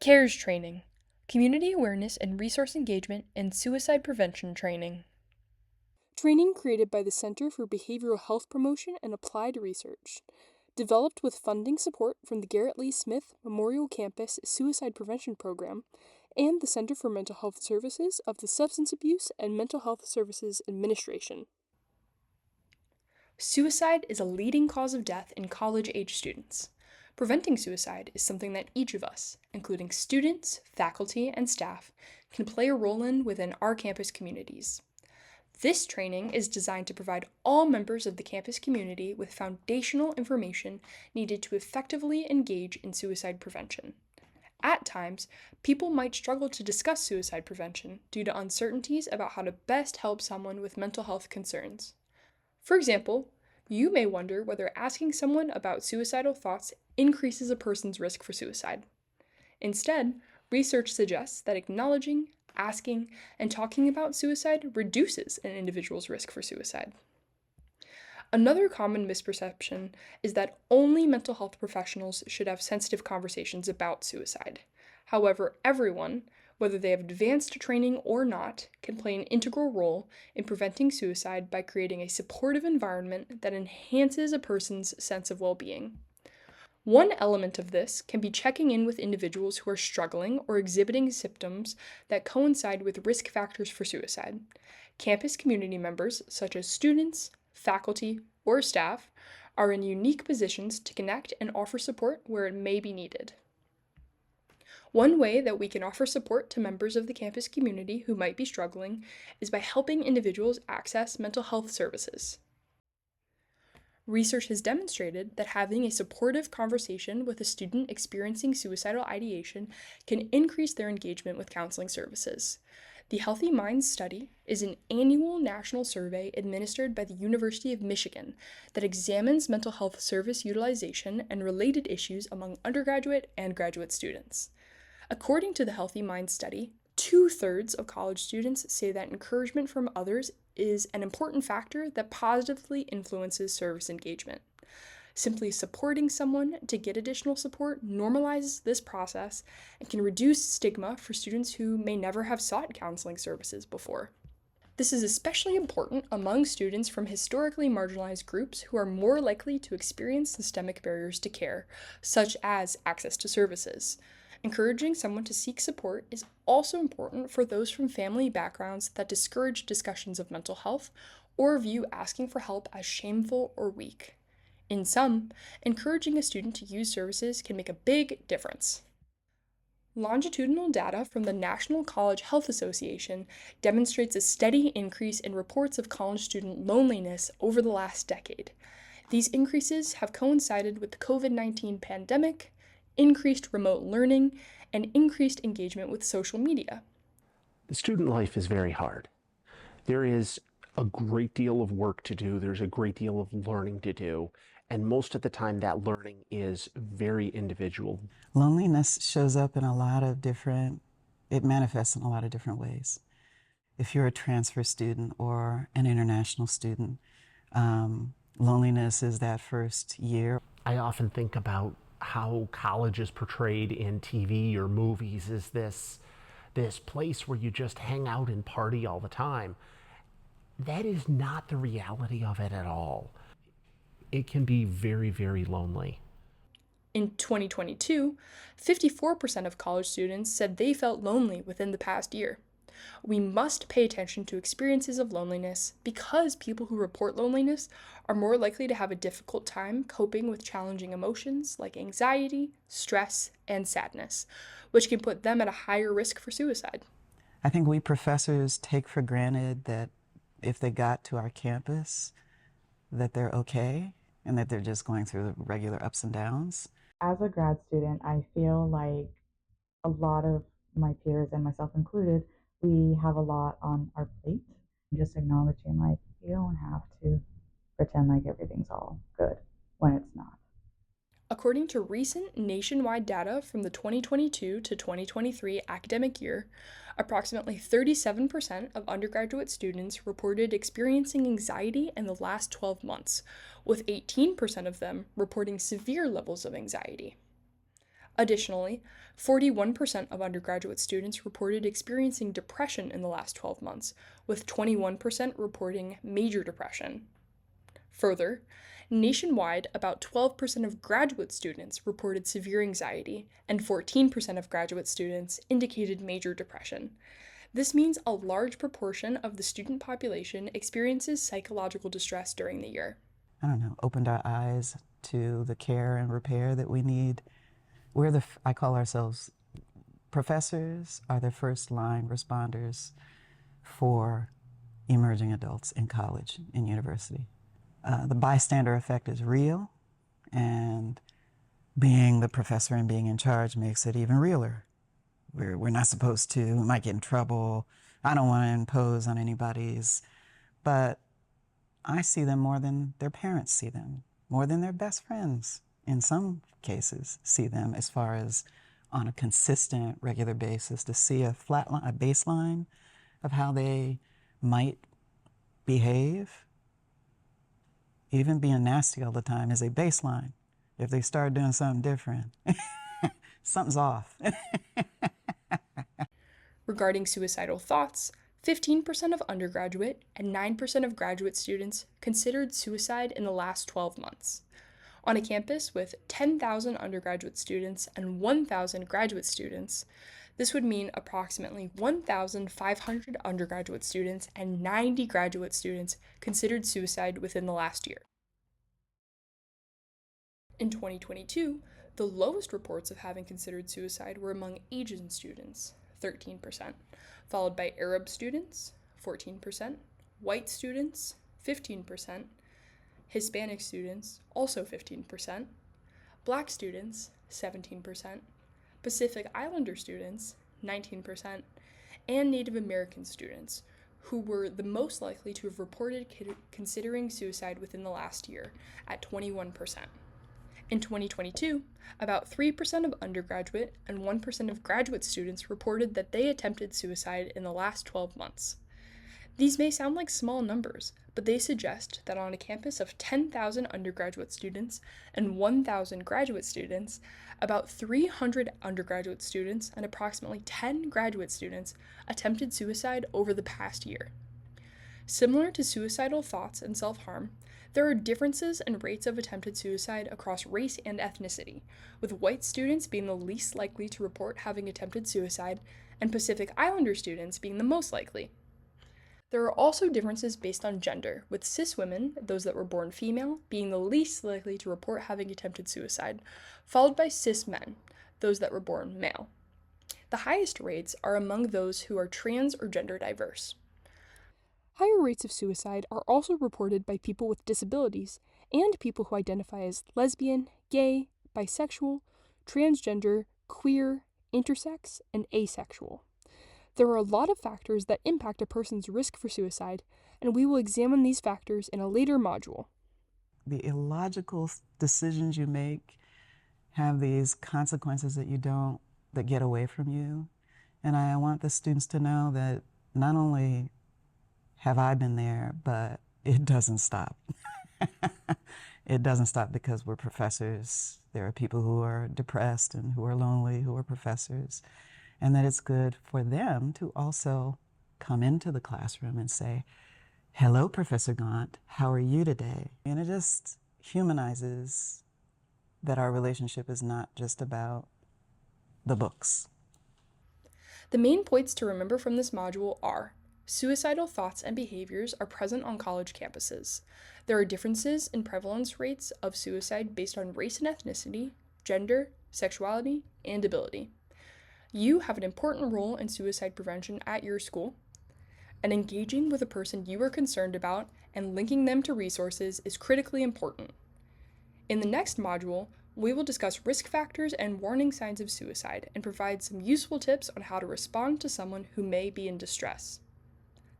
C.A.R.E.S training, community awareness and resource engagement and suicide prevention training. Training created by the Center for Behavioral Health Promotion and Applied Research. Developed with funding support from the Garrett Lee Smith Memorial Campus Suicide Prevention Program and the Center for Mental Health Services of the Substance Abuse and Mental Health Services Administration. Suicide is a leading cause of death in college-age students. Preventing suicide is something that each of us, including students, faculty, and staff, can play a role in within our campus communities. This training is designed to provide all members of the campus community with foundational information needed to effectively engage in suicide prevention. At times, people might struggle to discuss suicide prevention due to uncertainties about how to best help someone with mental health concerns. For example, you may wonder whether asking someone about suicidal thoughts increases a person's risk for suicide. Instead, research suggests that acknowledging, asking, and talking about suicide reduces an individual's risk for suicide. Another common misperception is that only mental health professionals should have sensitive conversations about suicide. However, everyone, whether they have advanced training or not, can play an integral role in preventing suicide by creating a supportive environment that enhances a person's sense of well-being. One element of this can be checking in with individuals who are struggling or exhibiting symptoms that coincide with risk factors for suicide. Campus community members, such as students, faculty, or staff, are in unique positions to connect and offer support where it may be needed. One way that we can offer support to members of the campus community who might be struggling is by helping individuals access mental health services. Research has demonstrated that having a supportive conversation with a student experiencing suicidal ideation can increase their engagement with counseling services. The Healthy Minds Study is an annual national survey administered by the University of Michigan that examines mental health service utilization and related issues among undergraduate and graduate students. According to the Healthy Minds Study, 2/3 of college students say that encouragement from others is an important factor that positively influences service engagement. Simply supporting someone to get additional support normalizes this process and can reduce stigma for students who may never have sought counseling services before. This is especially important among students from historically marginalized groups who are more likely to experience systemic barriers to care, such as access to services. Encouraging someone to seek support is also important for those from family backgrounds that discourage discussions of mental health or view asking for help as shameful or weak. In sum, encouraging a student to use services can make a big difference. Longitudinal data from the National College Health Association demonstrates a steady increase in reports of college student loneliness over the last decade. These increases have coincided with the COVID-19 pandemic, increased remote learning, and increased engagement with social media. The student life is very hard. There is a great deal of work to do. There's a great deal of learning to do. And most of the time that learning is very individual. Loneliness shows up in a lot of different, it manifests in a lot of different ways. If you're a transfer student or an international student, loneliness is that first year. I often think about how college is portrayed in TV or movies as this place where you just hang out and party all the time. That is not the reality of it at all. It can be very, very lonely. In 2022, 54% of college students said they felt lonely within the past year. We must pay attention to experiences of loneliness because people who report loneliness are more likely to have a difficult time coping with challenging emotions like anxiety, stress, and sadness, which can put them at a higher risk for suicide. I think we professors take for granted that if they got to our campus, that they're okay and that they're just going through the regular ups and downs. As a grad student, I feel like a lot of my peers and myself included, we have a lot on our plate. Just acknowledging, like, you don't have to pretend like everything's all good when it's not. According to recent nationwide data from the 2022 to 2023 academic year, approximately 37% of undergraduate students reported experiencing anxiety in the last 12 months, with 18% of them reporting severe levels of anxiety. Additionally, 41% of undergraduate students reported experiencing depression in the last 12 months, with 21% reporting major depression. Further, nationwide, about 12% of graduate students reported severe anxiety, and 14% of graduate students indicated major depression. This means a large proportion of the student population experiences psychological distress during the year. I don't know, opened our eyes to the care and repair that we need. I call ourselves professors are the first line responders for emerging adults in college and university. The bystander effect is real, and being the professor and being in charge makes it even realer. We're not supposed to, we might get in trouble. I don't want to impose on anybody's, but I see them more than their parents see them, more than their best friends, in some cases, see them, as far as on a consistent, regular basis, to see a flat line, a baseline of how they might behave. Even being nasty all the time is a baseline. If they start doing something different, something's off. Regarding suicidal thoughts, 15% of undergraduate and 9% of graduate students considered suicide in the last 12 months. On a campus with 10,000 undergraduate students and 1,000 graduate students, this would mean approximately 1,500 undergraduate students and 90 graduate students considered suicide within the last year. In 2022, the lowest reports of having considered suicide were among Asian students, 13%, followed by Arab students, 14%, white students, 15%, Hispanic students, also 15%, Black students, 17%, Pacific Islander students, 19%, and Native American students, who were the most likely to have reported considering suicide within the last year, at 21%. In 2022, about 3% of undergraduate and 1% of graduate students reported that they attempted suicide in the last 12 months. These may sound like small numbers, but they suggest that on a campus of 10,000 undergraduate students and 1,000 graduate students, about 300 undergraduate students and approximately 10 graduate students attempted suicide over the past year. Similar to suicidal thoughts and self-harm, there are differences in rates of attempted suicide across race and ethnicity, with white students being the least likely to report having attempted suicide and Pacific Islander students being the most likely. There are also differences based on gender, with cis women, those that were born female, being the least likely to report having attempted suicide, followed by cis men, those that were born male. The highest rates are among those who are trans or gender diverse. Higher rates of suicide are also reported by people with disabilities and people who identify as lesbian, gay, bisexual, transgender, queer, intersex, and asexual. There are a lot of factors that impact a person's risk for suicide, and we will examine these factors in a later module. The illogical decisions you make have these consequences that get away from you. And I want the students to know that not only have I been there, but it doesn't stop. It doesn't stop because we're professors. There are people who are depressed and who are lonely who are professors. And that it's good for them to also come into the classroom and say, "Hello, Professor Gaunt, how are you today?" And it just humanizes that our relationship is not just about the books. The main points to remember from this module are: suicidal thoughts and behaviors are present on college campuses. There are differences in prevalence rates of suicide based on race and ethnicity, gender, sexuality, and ability. You have an important role in suicide prevention at your school, and engaging with a person you are concerned about and linking them to resources is critically important. In the next module, we will discuss risk factors and warning signs of suicide and provide some useful tips on how to respond to someone who may be in distress.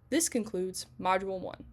This concludes Module 1.